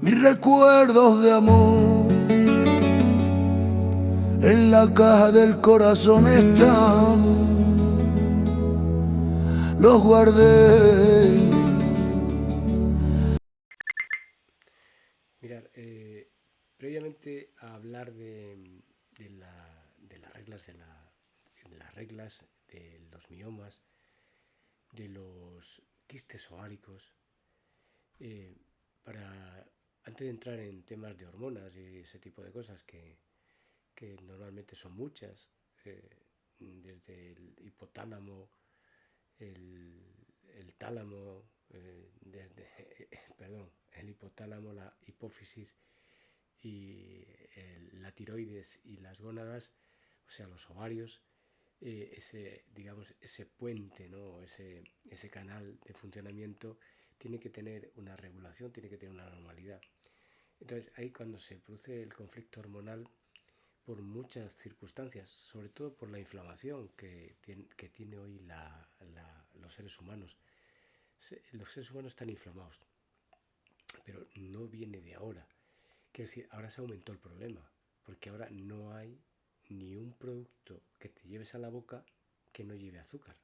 mis recuerdos de amor en la caja del corazón están, los guardé. Mirad, previamente a hablar de las reglas de los miomas, de los quistes ováricos, eh, para antes de entrar en temas de hormonas y ese tipo de cosas que normalmente son muchas, desde el hipotálamo, el, el tálamo, perdón, el hipotálamo, la hipófisis y la tiroides y las gónadas, o sea, los ovarios, digamos, ese puente, ¿no? ese canal de funcionamiento tiene que tener una regulación, tiene que tener una normalidad. Entonces, ahí cuando se produce el conflicto hormonal, por muchas circunstancias, sobre todo por la inflamación que tiene hoy los seres humanos. Los seres humanos están inflamados, pero no viene de ahora. Quiero decir, ahora se aumentó el problema, porque ahora no hay ni un producto que te lleves a la boca que no lleve azúcar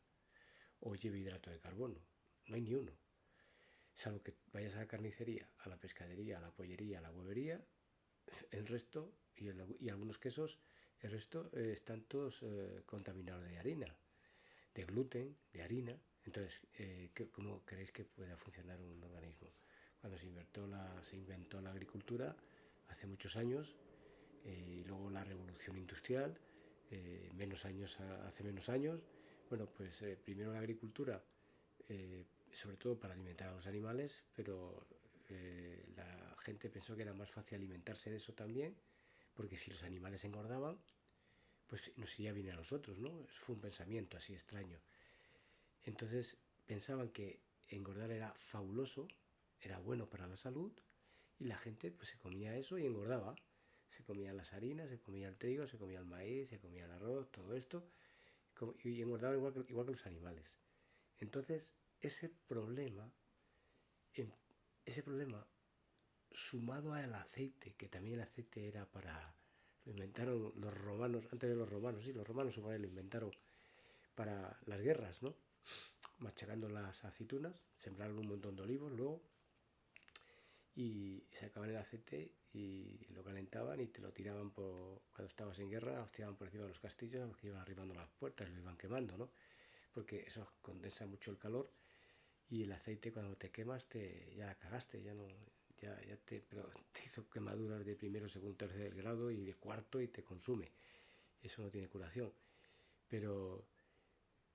o lleve hidrato de carbono. No hay ni uno. Salvo que vayas a la carnicería, a la pescadería, a la pollería, a la huevería, el resto, y algunos quesos, el resto están todos contaminados de harina, de gluten, de harina. Entonces, ¿cómo creéis que pueda funcionar un organismo? Cuando se inventó la agricultura, hace muchos años, y luego la revolución industrial, hace menos años, bueno, pues primero la agricultura, sobre todo para alimentar a los animales, pero la gente pensó que era más fácil alimentarse de eso también, porque si los animales engordaban, pues nos iría bien a nosotros, ¿no? Fue un pensamiento así extraño. Entonces pensaban que engordar era fabuloso, era bueno para la salud, y la gente pues se comía eso y engordaba. Se comía las harinas, se comía el trigo, se comía el maíz, se comía el arroz, todo esto, y engordaban igual que los animales. Entonces, em, ese problema, sumado al aceite, que también el aceite era para... Lo inventaron los romanos, antes de los romanos, sí, los romanos lo inventaron para las guerras, ¿no? Machacando las aceitunas, sembraron un montón de olivos luego y sacaban el aceite y lo calentaban y te lo tiraban cuando estabas en guerra, los tiraban por encima de los castillos, a los que iban arribando las puertas, lo iban quemando, ¿no? Porque eso condensa mucho el calor y el aceite cuando te quemas ya cagaste, ya no, pero te hizo quemaduras de primero, segundo, tercer grado y de cuarto y te consume. Eso no tiene curación. Pero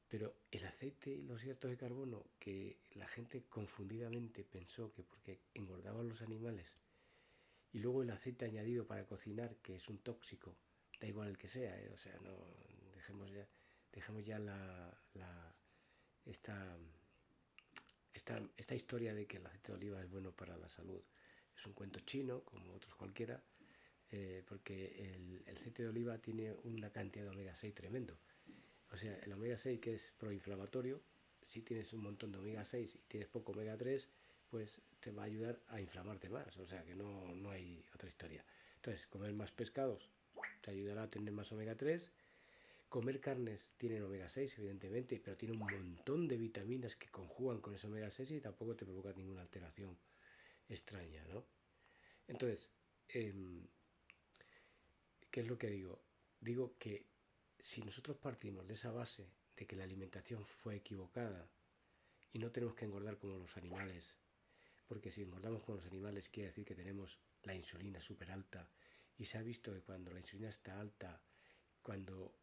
Pero el aceite y los hidratos de carbono, que la gente confundidamente pensó que porque engordaban los animales, y luego el aceite añadido para cocinar, que es un tóxico, da igual el que sea, o sea, no dejemos ya esta, esta historia de que el aceite de oliva es bueno para la salud. Es un cuento chino, como otros cualquiera, porque el aceite de oliva tiene una cantidad de omega 6 tremendo. O sea, el omega 6 que es proinflamatorio, si tienes un montón de omega 6 y tienes poco omega 3, pues te va a ayudar a inflamarte más. O sea, que no hay otra historia. Entonces, comer más pescados te ayudará a tener más omega 3. Comer carnes tienen omega 6, evidentemente, pero tiene un montón de vitaminas que conjugan con ese omega 6 y tampoco te provoca ninguna alteración extraña, ¿no? Entonces, eh, ¿qué es lo que digo? Digo que si nosotros partimos de esa base de que la alimentación fue equivocada y no tenemos que engordar como los animales, porque si engordamos como los animales quiere decir que tenemos la insulina súper alta y se ha visto que cuando la insulina está alta, cuando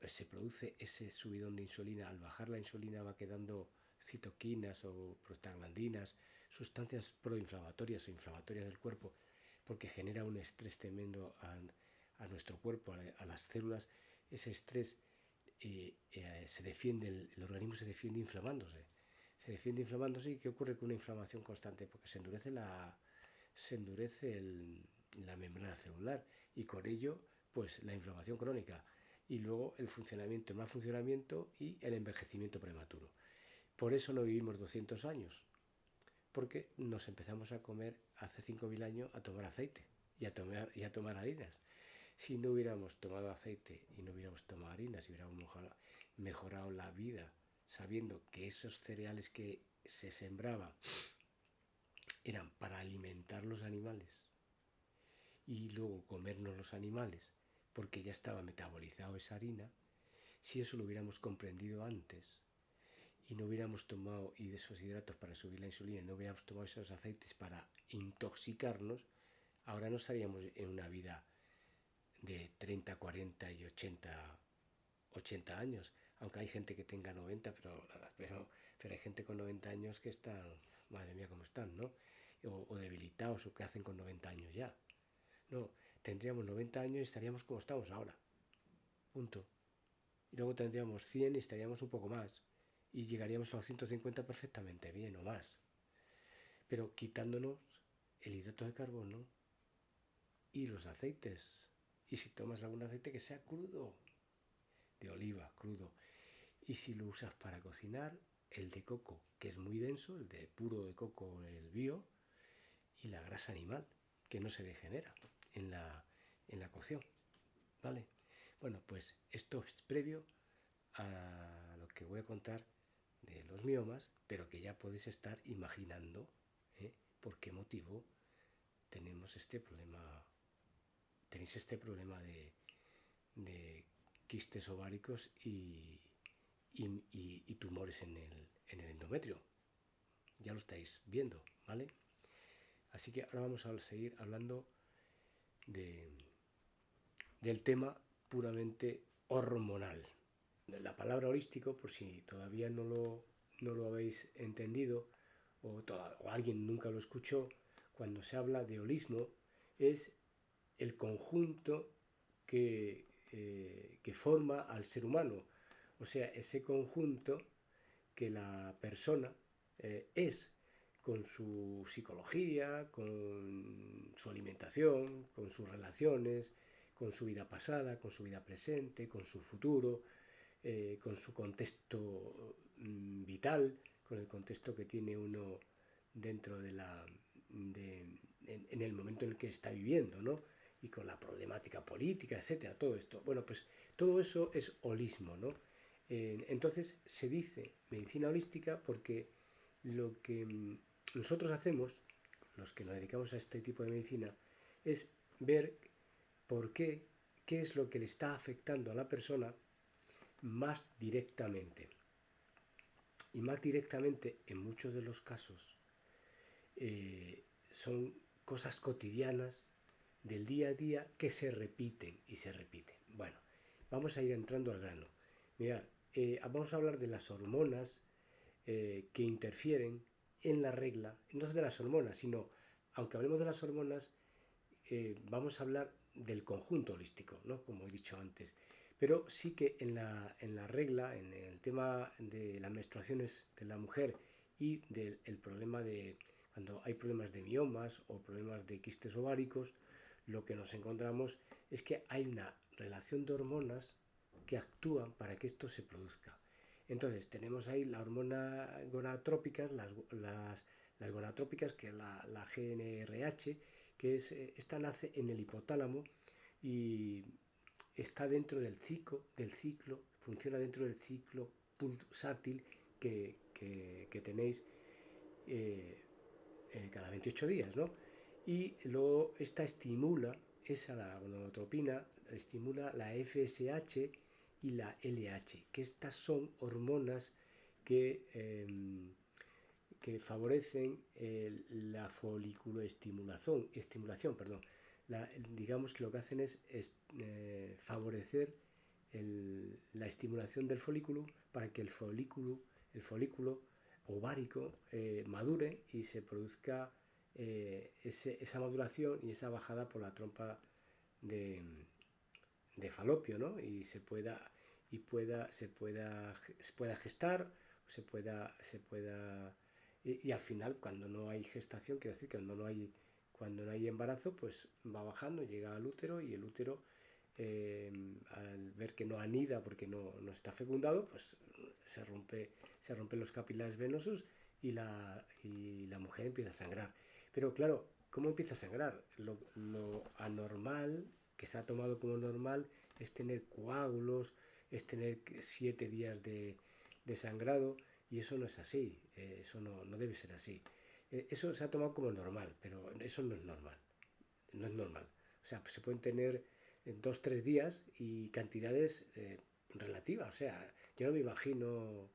se produce ese subidón de insulina, al bajar la insulina va quedando citoquinas o prostaglandinas, sustancias proinflamatorias o inflamatorias del cuerpo, porque genera un estrés tremendo a nuestro cuerpo, a las células. Ese estrés se defiende, el organismo se defiende inflamándose. Se defiende inflamándose y ¿qué ocurre con una inflamación constante? Porque se endurece la membrana celular y con ello pues la inflamación crónica y luego el mal funcionamiento y el envejecimiento prematuro. Por eso no vivimos 200 años, porque nos empezamos a comer hace 5.000 años a tomar aceite y a tomar harinas. Si no hubiéramos tomado aceite y no hubiéramos tomado harinas y hubiéramos mejorado la vida sabiendo que esos cereales que se sembraban eran para alimentar los animales y luego comernos los animales porque ya estaba metabolizado esa harina, si eso lo hubiéramos comprendido antes y no hubiéramos tomado y de esos hidratos para subir la insulina y no hubiéramos tomado esos aceites para intoxicarnos, ahora no estaríamos en una vida de 30, 40 y 80 años, aunque hay gente que tenga 90, pero hay gente con 90 años que están, madre mía, cómo están, ¿no? O debilitados, o que hacen con 90 años ya. No, tendríamos 90 años y estaríamos como estamos ahora. Punto. Y luego tendríamos 100 y estaríamos un poco más. Y llegaríamos a los 150 perfectamente bien o más. Pero quitándonos el hidrato de carbono y los aceites. Y si tomas algún aceite que sea crudo, de oliva, crudo. Y si lo usas para cocinar, el de coco, que es muy denso, el de puro de coco, el bio, y la grasa animal, que no se degenera en la cocción. ¿Vale? Bueno, pues esto es previo a lo que voy a contar de los miomas, pero que ya podéis estar imaginando por qué motivo tenemos este problema. Tenéis este problema de quistes ováricos y tumores en el endometrio. Ya lo estáis viendo, ¿vale? Así que ahora vamos a seguir hablando del tema puramente hormonal. La palabra holístico, por si todavía no lo habéis entendido o alguien nunca lo escuchó, cuando se habla de holismo es el conjunto que forma al ser humano, o sea, ese conjunto que la persona es, con su psicología, con su alimentación, con sus relaciones, con su vida pasada, con su vida presente, con su futuro, con su contexto vital, con el contexto que tiene uno dentro en el momento en el que está viviendo, ¿no? Y con la problemática política, etcétera, todo esto. Bueno, pues todo eso es holismo, ¿no? Entonces se dice medicina holística porque lo que nosotros hacemos, los que nos dedicamos a este tipo de medicina, es ver qué es lo que le está afectando a la persona más directamente. Y más directamente, en muchos de los casos, son cosas cotidianas del día a día que se repiten y se repiten. Bueno, vamos a ir entrando al grano. Mira, vamos a hablar de las hormonas que interfieren en la regla, no de las hormonas, sino, aunque hablemos de las hormonas, vamos a hablar del conjunto holístico, ¿no? Como he dicho antes. Pero sí que en la regla, en el tema de las menstruaciones de la mujer y del problema de cuando hay problemas de miomas o problemas de quistes ováricos, lo que nos encontramos es que hay una relación de hormonas que actúan para que esto se produzca. Entonces tenemos ahí la hormona gonadotrópicas, las gonadotrópicas, que es la GnRH, que esta nace en el hipotálamo y está dentro del ciclo, funciona dentro del ciclo pulsátil que tenéis cada 28 días, ¿no? Y luego esta estimula, la gonadotropina, estimula la FSH y la LH, que estas son hormonas que favorecen la foliculoestimulación, digamos que lo que hacen es favorecer la estimulación del folículo para que el folículo ovárico madure y se produzca esa maduración y esa bajada por la trompa de falopio, ¿no? Y se pueda gestar, y al final, cuando no hay gestación, quiero decir que cuando no hay embarazo, pues va bajando, llega al útero y el útero, al ver que no anida porque no está fecundado, pues se rompen los capilares venosos y la mujer empieza a sangrar. Pero claro, ¿cómo empieza a sangrar? Lo anormal, que se ha tomado como normal, es tener coágulos, es tener 7 días de sangrado, y eso no es así, eso no debe ser así. Eso se ha tomado como normal, pero eso no es normal, no es normal. O sea, se pueden tener 2, 3 días y cantidades relativas. O sea, yo no me imagino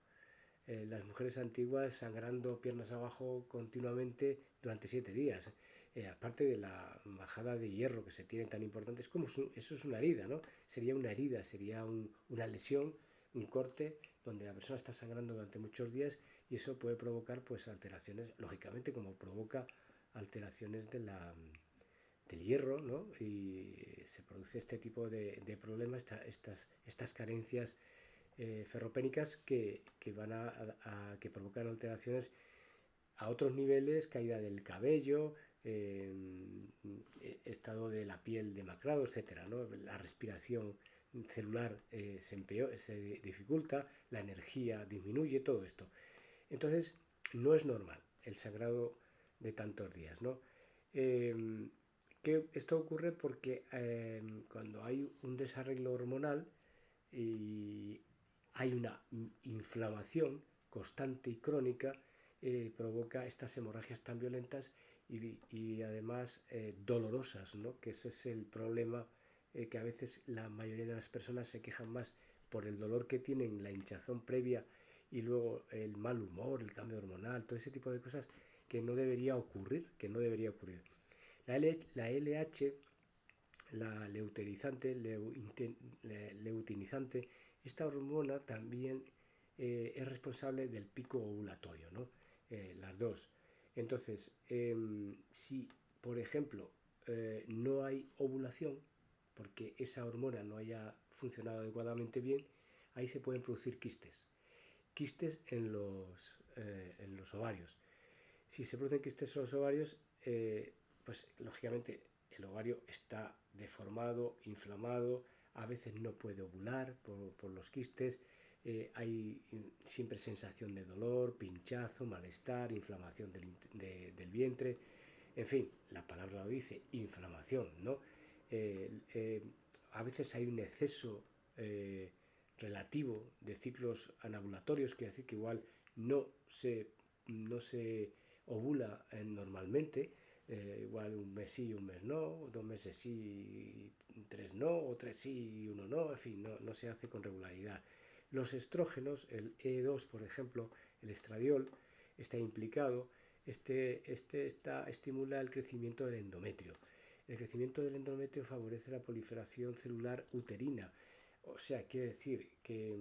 las mujeres antiguas sangrando piernas abajo continuamente durante 7 días. Aparte de la bajada de hierro que se tiene tan importante, es como eso es una herida, ¿no? Sería una herida, sería una lesión, un corte donde la persona está sangrando durante muchos días, y eso puede provocar pues alteraciones, lógicamente, como provoca alteraciones del hierro, ¿no? Y se produce este tipo de problemas, estas carencias ferropénicas que van que provocan alteraciones a otros niveles, caída del cabello, estado de la piel demacrado, etcétera, ¿no? La respiración celular se dificulta, la energía disminuye, todo esto. Entonces, no es normal el sangrado de tantos días, ¿no? Esto ocurre porque cuando hay un desarreglo hormonal y hay una inflamación constante y crónica, provoca estas hemorragias tan violentas y además dolorosas, ¿no? Que ese es el problema, que a veces la mayoría de las personas se quejan más por el dolor que tienen, la hinchazón previa, y luego el mal humor, el cambio hormonal, todo ese tipo de cosas que no debería ocurrir, que no debería ocurrir. La LH, la leutinizante, esta hormona también es responsable del pico ovulatorio, ¿no? Las dos. Entonces, si por ejemplo no hay ovulación, porque esa hormona no haya funcionado adecuadamente bien, ahí se pueden producir quistes en los ovarios. Si se producen quistes en los ovarios, pues lógicamente el ovario está deformado, inflamado, a veces no puede ovular por los quistes, hay siempre sensación de dolor, pinchazo, malestar, inflamación del vientre, en fin, la palabra lo dice, inflamación, ¿no? A veces hay un exceso relativo de ciclos anovulatorios, quiere decir que igual no se ovula normalmente, igual un mes sí y un mes no, 2 meses sí y 3 no, o 3 sí y 1 no, en fin, no se hace con regularidad. Los estrógenos, el E2 por ejemplo, el estradiol, está implicado, estimula el crecimiento del endometrio. El crecimiento del endometrio favorece la proliferación celular uterina. O sea, quiere decir que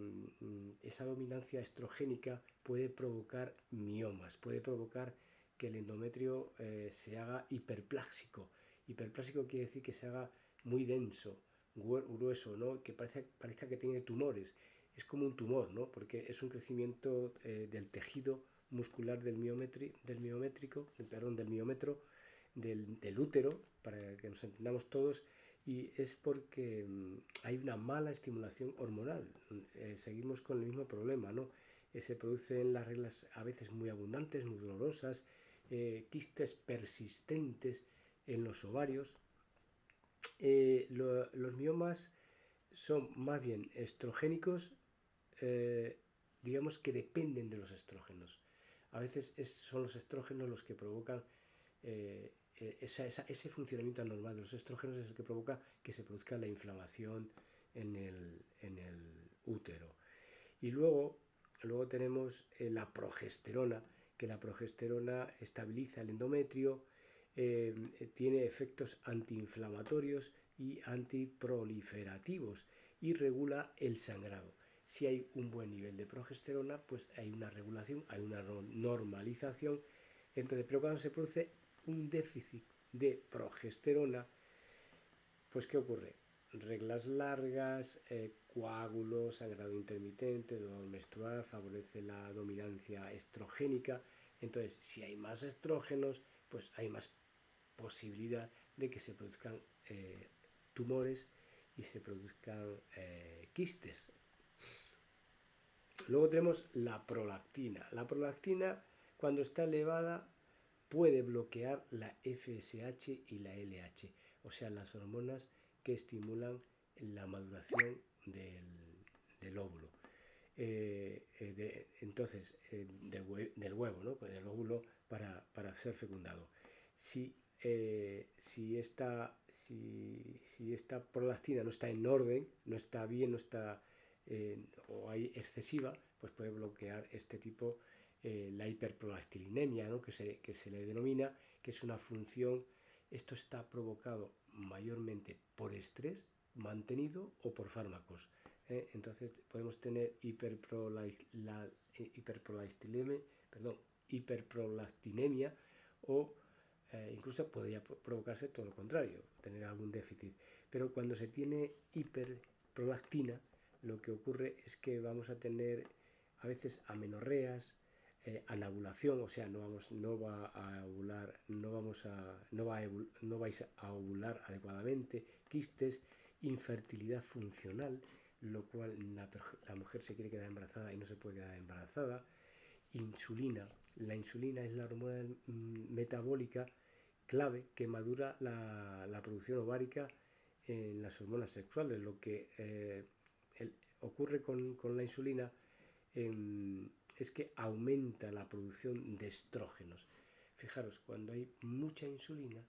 esa dominancia estrogénica puede provocar miomas, puede provocar que el endometrio se haga hiperplásico. Hiperplásico quiere decir que se haga muy denso, grueso, ¿no? Que parezca que tiene tumores. Es como un tumor, ¿no? Porque es un crecimiento del tejido muscular del miometro, del útero, para que nos entendamos todos, y es porque hay una mala estimulación hormonal. Seguimos con el mismo problema, ¿no? Se producen las reglas a veces muy abundantes, muy dolorosas, quistes persistentes en los ovarios. Los miomas son más bien estrogénicos, digamos que dependen de los estrógenos. A veces son los estrógenos los que provocan ese funcionamiento anormal de los estrógenos, es el que provoca que se produzca la inflamación en el útero. Y luego tenemos la progesterona, que la progesterona estabiliza el endometrio, tiene efectos antiinflamatorios y antiproliferativos y regula el sangrado. Si hay un buen nivel de progesterona, pues hay una regulación, hay una normalización. Entonces, pero cuando se produce un déficit de progesterona, pues ¿qué ocurre? Reglas largas, coágulos, sangrado intermitente, dolor menstrual, favorece la dominancia estrogénica. Entonces, si hay más estrógenos, pues hay más posibilidad de que se produzcan tumores y se produzcan quistes. Luego tenemos la prolactina. La prolactina Cuando está elevada puede bloquear la FSH y la LH, o sea, las hormonas que estimulan la maduración del óvulo. Del huevo, ¿no? Pues del óvulo para ser fecundado. Si esta prolactina no está en orden, no está bien, no está o hay excesiva, pues puede bloquear este tipo, la hiperprolactinemia, ¿no? que se le denomina, que es una función. Esto está provocado mayormente por estrés mantenido o por fármacos. Entonces podemos tener hiperprolactinemia o incluso podría provocarse todo lo contrario, tener algún déficit. Pero cuando se tiene hiperprolactina, lo que ocurre es que vamos a tener a veces amenorreas, anovulación, o sea, no vais a ovular adecuadamente, quistes, infertilidad funcional, lo cual la mujer se quiere quedar embarazada y no se puede quedar embarazada. Insulina. La insulina es la hormona metabólica clave que madura la producción ovárica en las hormonas sexuales. Lo que ocurre con la insulina es que aumenta la producción de estrógenos. Fijaros, cuando hay mucha insulina,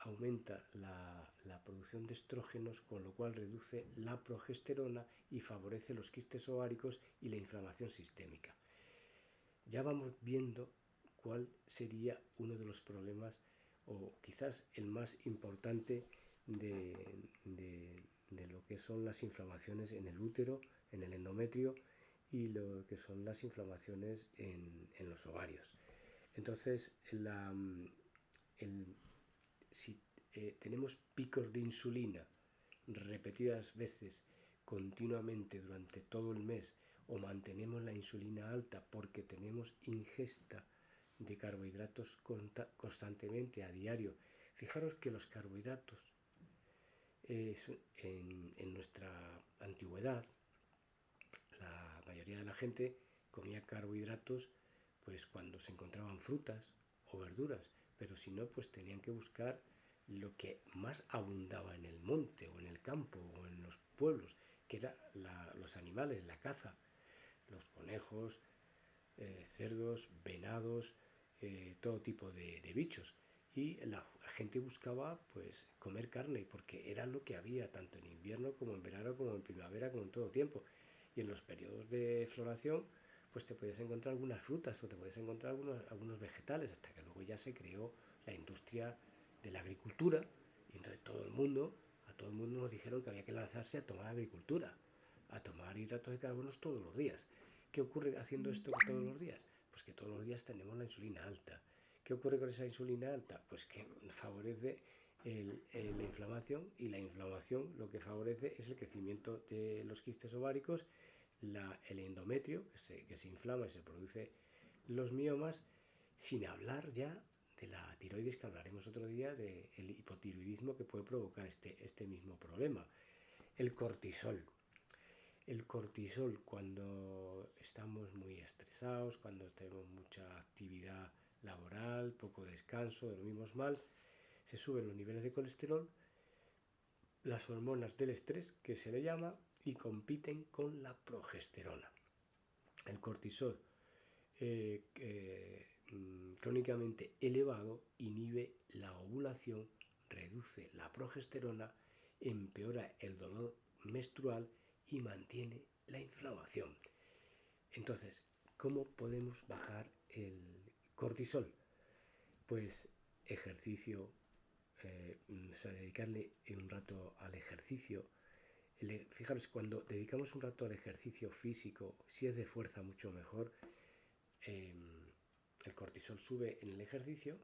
aumenta la producción de estrógenos, con lo cual reduce la progesterona y favorece los quistes ováricos y la inflamación sistémica. Ya vamos viendo cuál sería uno de los problemas, o quizás el más importante, de lo que son las inflamaciones en el útero, en el endometrio, y lo que son las inflamaciones en los ovarios. Entonces, si tenemos picos de insulina repetidas veces continuamente durante todo el mes, o mantenemos la insulina alta porque tenemos ingesta de carbohidratos constantemente a diario. Fijaros que los carbohidratos, en nuestra antigüedad, la mayoría de la gente comía carbohidratos pues cuando se encontraban frutas o verduras, pero si no, pues tenían que buscar lo que más abundaba en el monte o en el campo o en los pueblos, que eran los animales, la caza, los conejos, cerdos, venados, todo tipo de bichos. Y la gente buscaba pues comer carne porque era lo que había tanto en invierno como en verano, como en primavera, como en todo tiempo. Y en los periodos de floración pues te podías encontrar algunas frutas o te podías encontrar algunos vegetales, hasta que luego ya se creó la industria de la agricultura, y entonces a todo el mundo nos dijeron que había que lanzarse a tomar agricultura, a tomar hidratos de carbono todos los días. ¿Qué ocurre haciendo esto todos los días? Pues que todos los días tenemos la insulina alta. ¿Qué ocurre con esa insulina alta? Pues que favorece la inflamación, y la inflamación lo que favorece es el crecimiento de los quistes ováricos, el endometrio, que se inflama y se produce los miomas, sin hablar ya de la tiroides, que hablaremos otro día, del hipotiroidismo que puede provocar este mismo problema. El cortisol. El cortisol, cuando estamos muy estresados, cuando tenemos mucha actividad laboral, poco descanso, dormimos mal, se suben los niveles de colesterol, las hormonas del estrés, que se le llama, y compiten con la progesterona. El cortisol crónicamente elevado inhibe la ovulación, reduce la progesterona, empeora el dolor menstrual y mantiene la inflamación. Entonces, ¿cómo podemos bajar el cortisol? Pues ejercicio, dedicarle un rato al ejercicio. Fijaros, cuando dedicamos un rato al ejercicio físico, si es de fuerza mucho mejor, el cortisol sube en el ejercicio.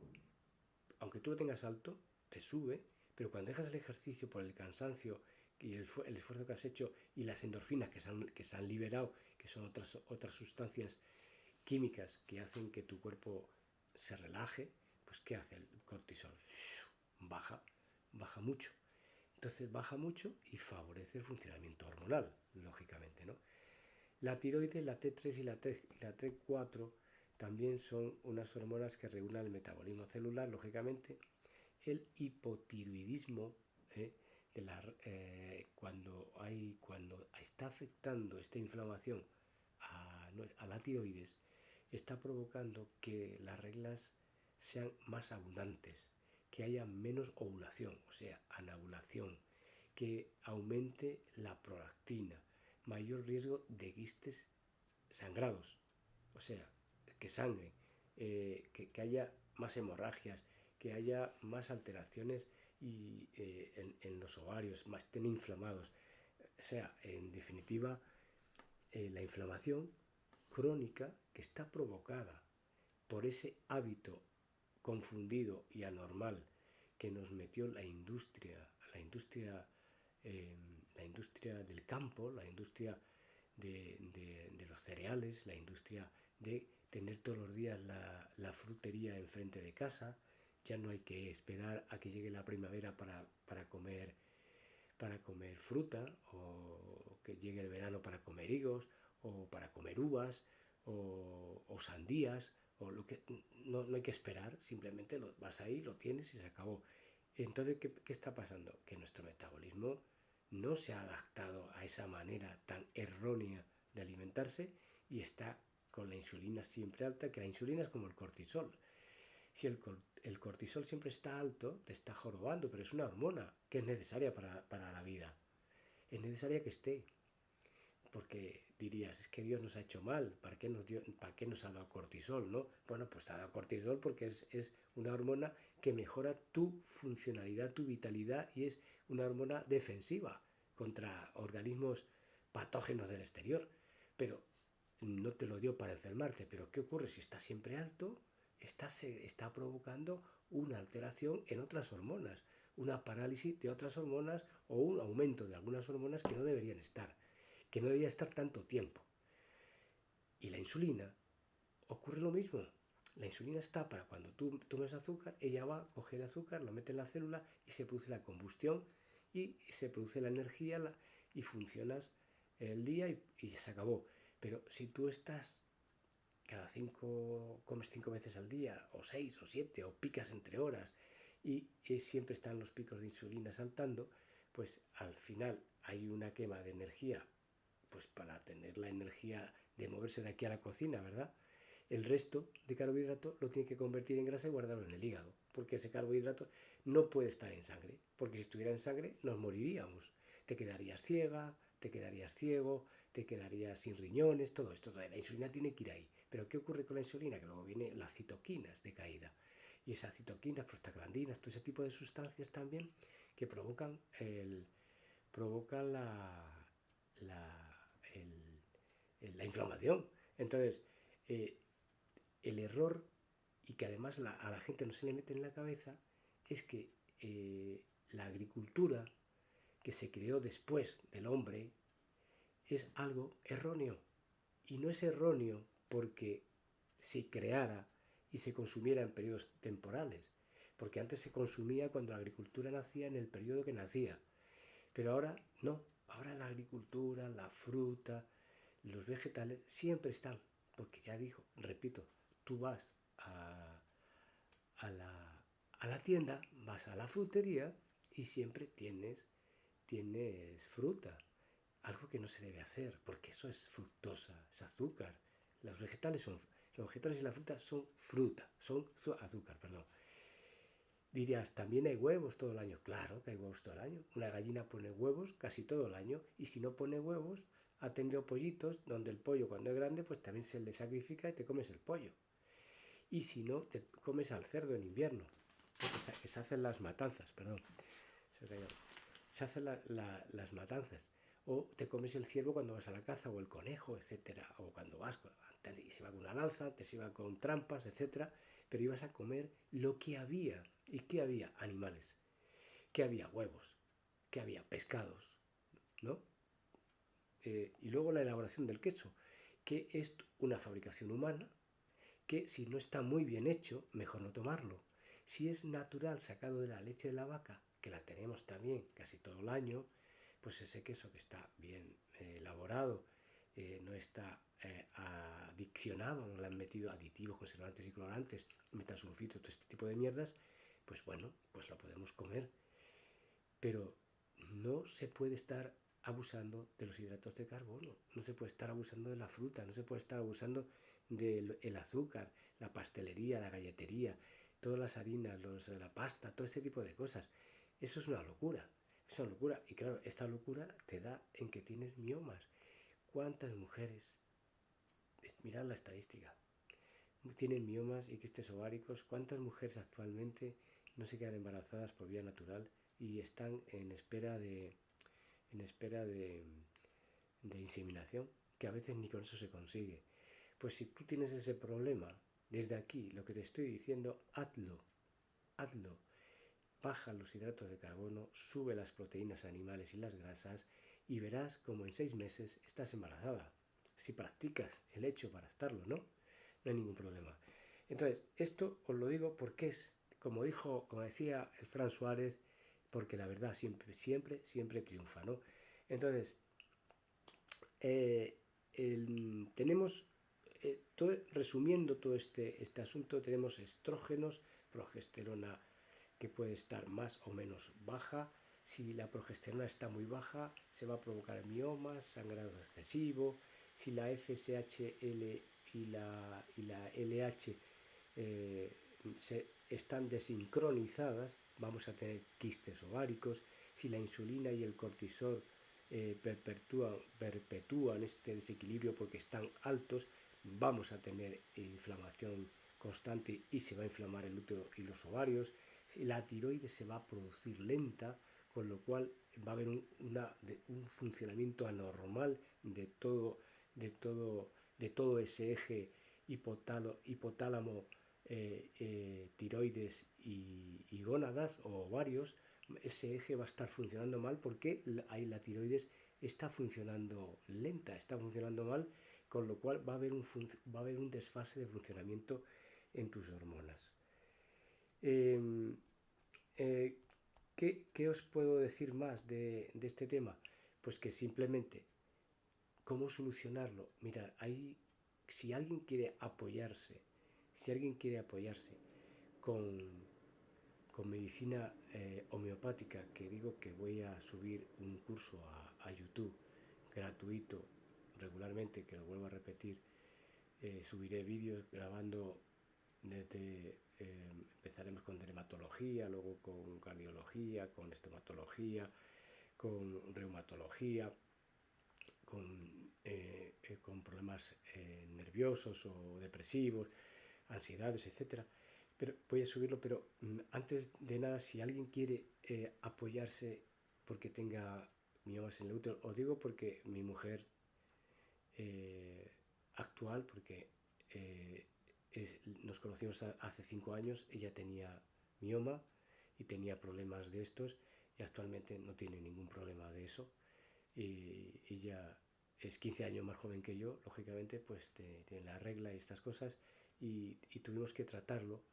Aunque tú lo tengas alto, te sube, pero cuando dejas el ejercicio por el cansancio y el esfuerzo que has hecho, y las endorfinas que se han liberado, que son otras sustancias químicas que hacen que tu cuerpo se relaje, pues ¿qué hace el cortisol? Baja mucho. Entonces baja mucho y favorece el funcionamiento hormonal, lógicamente, ¿no? La tiroides, la T3 y la T4, también son unas hormonas que regulan el metabolismo celular, lógicamente. El hipotiroidismo, cuando está afectando esta inflamación a la tiroides, está provocando que las reglas sean más abundantes, que haya menos ovulación, o sea, anovulación, que aumente la prolactina, mayor riesgo de quistes sangrados, o sea, que sangren, que haya más hemorragias, que haya más alteraciones en los ovarios, más estén inflamados. O sea, en definitiva, la inflamación crónica que está provocada por ese hábito confundido y anormal que nos metió la industria del campo, la industria de los cereales, la industria de tener todos los días la frutería enfrente de casa. Ya no hay que esperar a que llegue la primavera para comer fruta, o que llegue el verano para comer higos, o para comer uvas, o sandías, o lo que no hay que esperar, simplemente vas ahí, lo tienes y se acabó. Entonces, ¿qué está pasando? Que nuestro metabolismo no se ha adaptado a esa manera tan errónea de alimentarse y está con la insulina siempre alta, que la insulina es como el cortisol. Si el cortisol siempre está alto, te está jorobando, pero es una hormona que es necesaria para la vida. Es necesaria que esté. Porque dirías, es que Dios nos ha hecho mal, ¿para qué nos ha dado cortisol? ¿No? Bueno, pues te ha dado cortisol porque es una hormona que mejora tu funcionalidad, tu vitalidad, y es una hormona defensiva contra organismos patógenos del exterior. Pero no te lo dio para enfermarte. Pero ¿qué ocurre? Si está siempre alto, está provocando una alteración en otras hormonas, una parálisis de otras hormonas o un aumento de algunas hormonas que no deberían estar, que no debería estar tanto tiempo. Y la insulina ocurre lo mismo. La insulina está para cuando tú tomes azúcar, ella va, coge el azúcar, lo mete en la célula y se produce la combustión y se produce la energía y funcionas el día y se acabó. Pero si tú estás comes 5 veces al día, o 6 o 7, o picas entre horas, y siempre están los picos de insulina saltando, pues al final hay una quema de energía, pues para tener la energía de moverse de aquí a la cocina, ¿verdad? El resto de carbohidrato lo tiene que convertir en grasa y guardarlo en el hígado, porque ese carbohidrato no puede estar en sangre, porque si estuviera en sangre nos moriríamos. Te quedarías ciega, te quedarías ciego, te quedarías sin riñones, todo esto. La insulina tiene que ir ahí. Pero ¿qué ocurre con la insulina? Que luego vienen las citoquinas de caída. Y esas citoquinas, prostaglandinas, todo ese tipo de sustancias también que provocan la inflamación. Entonces, el error, y que además a la gente no se le mete en la cabeza, es que la agricultura que se creó después del hombre es algo erróneo. Y no es erróneo porque se creara y se consumiera en periodos temporales, porque antes se consumía cuando la agricultura nacía en el periodo que nacía, pero ahora no. Ahora la agricultura, la fruta, los vegetales siempre están, porque ya dijo, repito, tú vas a la tienda, vas a la frutería y siempre tienes fruta. Algo que no se debe hacer, porque eso es fructosa, es azúcar. Los vegetales y la fruta son fruta, son azúcar, perdón. Dirías, ¿también hay huevos todo el año? Claro que hay huevos todo el año. Una gallina pone huevos casi todo el año, y si no pone huevos, ha tenido pollitos donde el pollo, cuando es grande, pues también se le sacrifica y te comes el pollo. Y si no, te comes al cerdo en invierno, que se hacen las matanzas, perdón. Se hacen las matanzas. O te comes el ciervo cuando vas a la caza, o el conejo, etcétera. O cuando vas, antes se iba con una lanza, antes se iba con trampas, etcétera. Pero ibas a comer lo que había. ¿Y qué había? Animales. ¿Qué había? Huevos. ¿Qué había? Pescados, ¿no? Y luego la elaboración del queso, que es una fabricación humana, que si no está muy bien hecho, mejor no tomarlo. Si es natural, sacado de la leche de la vaca, que la tenemos también casi todo el año, pues ese queso que está bien elaborado no está adiccionado, no le han metido aditivos, conservantes y colorantes, metasulfito, todo este tipo de mierdas, pues bueno, pues lo podemos comer. Pero no se puede estar abusando de los hidratos de carbono, no se puede estar abusando de la fruta, no se puede estar abusando del azúcar, la pastelería, la galletería, todas las harinas, la pasta, todo este tipo de cosas. Eso es una locura, es una locura. Y claro, esta locura te da en que tienes miomas. ¿Cuántas mujeres, mirad la estadística, tienen miomas y quistes ováricos? ¿Cuántas mujeres actualmente no se quedan embarazadas por vía natural y están en espera de inseminación, que a veces ni con eso se consigue? Pues si tú tienes ese problema, desde aquí lo que te estoy diciendo, hazlo. Baja los hidratos de carbono, sube las proteínas animales y las grasas y verás como en 6 meses estás embarazada. Si practicas el hecho para estarlo, ¿no? No hay ningún problema. Entonces, esto os lo digo porque es, como decía el Fran Suárez, porque la verdad siempre triunfa, ¿no? Entonces, tenemos, resumiendo todo este asunto, tenemos estrógenos, progesterona que puede estar más o menos baja. Si la progesterona está muy baja, se va a provocar miomas, sangrado excesivo. Si la FSHL y la LH están desincronizadas, vamos a tener quistes ováricos. Si la insulina y el cortisol perpetúan este desequilibrio porque están altos, vamos a tener inflamación constante y se va a inflamar el útero y los ovarios. La tiroides se va a producir lenta, con lo cual va a haber un funcionamiento anormal de todo ese eje hipotálamo, tiroides y gónadas o ovarios. Ese eje va a estar funcionando mal porque ahí la tiroides está funcionando lenta, está funcionando mal, con lo cual va a haber un desfase de funcionamiento en tus hormonas. ¿Qué os puedo decir más de este tema? Pues que simplemente, ¿cómo solucionarlo? Mirad, si alguien quiere apoyarse con medicina homeopática, que digo que voy a subir un curso a YouTube gratuito regularmente, que lo vuelvo a repetir, subiré vídeos grabando empezaremos con dermatología, luego con cardiología, con estomatología, con reumatología, con problemas nerviosos o depresivos, ansiedades, etcétera. Pero voy a subirlo, pero antes de nada, si alguien quiere apoyarse porque tenga miomas en el útero, os digo porque mi mujer actual, porque nos conocimos hace 5 años, ella tenía mioma y tenía problemas de estos y actualmente no tiene ningún problema de eso. Y ella es 15 años más joven que yo, lógicamente, pues tiene la regla y estas cosas y tuvimos que tratarlo.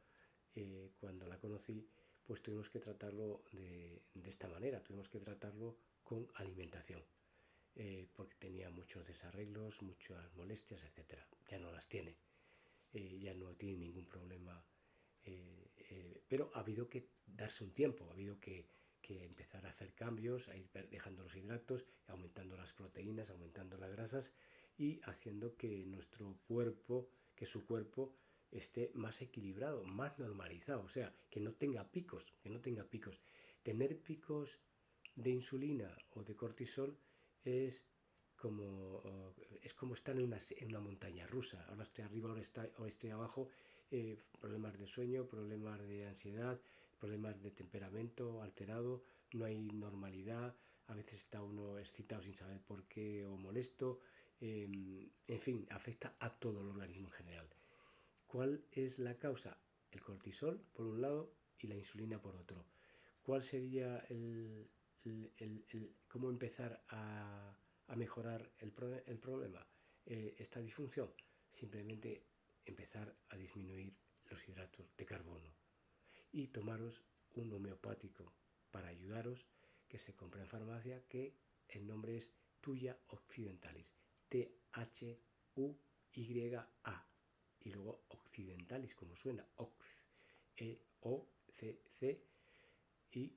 Cuando la conocí, pues tuvimos que tratarlo de esta manera, tuvimos que tratarlo con alimentación. Porque tenía muchos desarreglos, muchas molestias, etcétera. Ya no las tiene, ya no tiene ningún problema, pero ha habido que darse un tiempo, ha habido que empezar a hacer cambios, a ir dejando los hidratos, aumentando las proteínas, aumentando las grasas y haciendo que su cuerpo esté más equilibrado, más normalizado, o sea, que no tenga picos. Tener picos de insulina o de cortisol es como estar en una montaña rusa. Ahora estoy arriba, ahora estoy abajo. Problemas de sueño, problemas de ansiedad, problemas de temperamento alterado, no hay normalidad, a veces está uno excitado sin saber por qué o molesto. En fin, afecta a todo el organismo en general. ¿Cuál es la causa? El cortisol por un lado y la insulina por otro. ¿Cuál sería cómo empezar a mejorar el problema? Esta disfunción. Simplemente empezar a disminuir los hidratos de carbono y tomaros un homeopático para ayudaros, que se compra en farmacia, que el nombre es Tuya Occidentalis, T-H-U-Y-A. Y luego occidentalis, como suena, O-C-C, y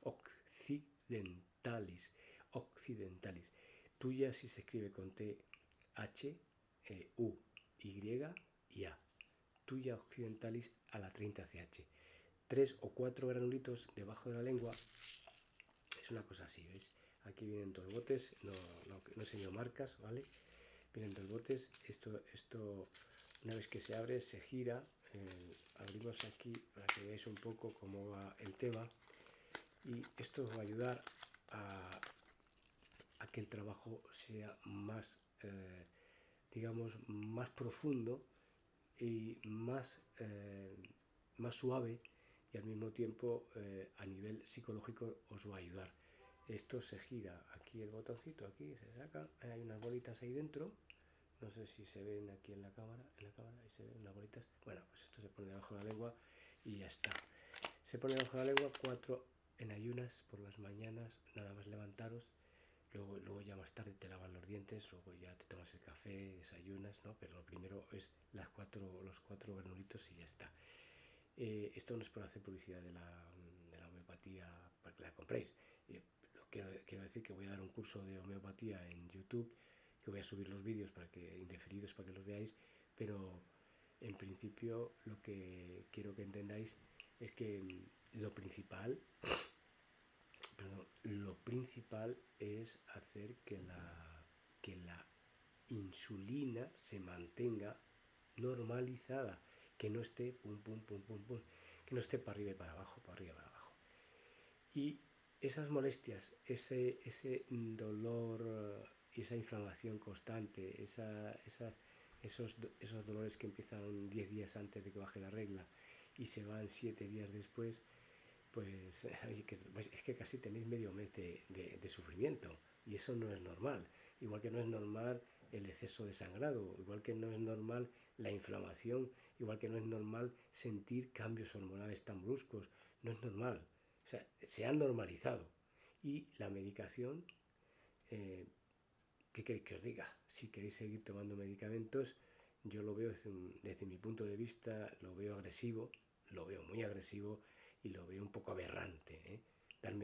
occidentalis, occidentalis. Tuya si se escribe con T-H-U-Y-A. Tuya occidentalis a la 30ch. 3 o 4 granulitos debajo de la lengua. Es una cosa así, ¿veis? Aquí vienen dos botes, no enseño marcas, ¿vale? Vienen dos botes. Esto una vez que se abre, se gira. Abrimos aquí para que veáis un poco cómo va el tema. Y esto os va a ayudar a que el trabajo sea más, digamos, más profundo y más suave, y al mismo tiempo a nivel psicológico os va a ayudar. Esto se gira, aquí el botoncito, aquí se saca, hay unas bolitas ahí dentro, no sé si se ven aquí en la cámara, ahí se ven unas bolitas. Bueno, pues esto se pone debajo de la lengua y ya está. Se pone debajo de la lengua 4 en ayunas por las mañanas, nada más levantaros. Luego ya más tarde te lavas los dientes, luego ya te tomas el café, desayunas, ¿no? Pero lo primero es los 4 granulitos y ya está. Esto no es por hacer publicidad de la homeopatía para que la compréis. Quiero decir que voy a dar un curso de homeopatía en YouTube, que voy a subir los vídeos indefinidos para que los veáis, pero en principio lo que quiero que entendáis es que lo principal es hacer que la insulina se mantenga normalizada, que no esté pum, pum, pum, pum, pum, que no esté para arriba y para abajo, para arriba y para abajo. Y esas molestias, ese dolor y esa inflamación constante, esos dolores que empiezan 10 días antes de que baje la regla y se van 7 días después, pues es que casi tenéis medio mes de sufrimiento, y eso no es normal. Igual que no es normal el exceso de sangrado, igual que no es normal la inflamación, igual que no es normal sentir cambios hormonales tan bruscos, no es normal. O sea, se han normalizado. Y la medicación, ¿qué queréis que os diga? Si queréis seguir tomando medicamentos, yo lo veo desde mi punto de vista, lo veo agresivo, lo veo muy agresivo y lo veo un poco aberrante, ¿eh? Dar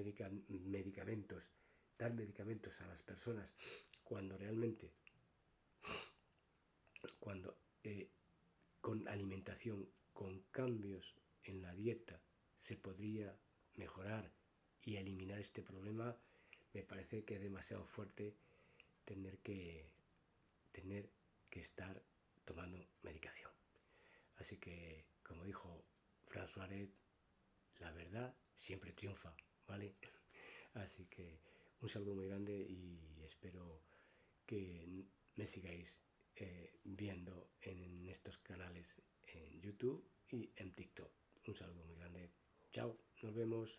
medicamentos a las personas cuando realmente, con alimentación, con cambios en la dieta, se podría mejorar y eliminar este problema, me parece que es demasiado fuerte tener que estar tomando medicación. Así que, como dijo François Aret, la verdad siempre triunfa, ¿vale? Así que un saludo muy grande y espero que me sigáis viendo en estos canales en YouTube y en TikTok. Un saludo muy grande. Chao, nos vemos.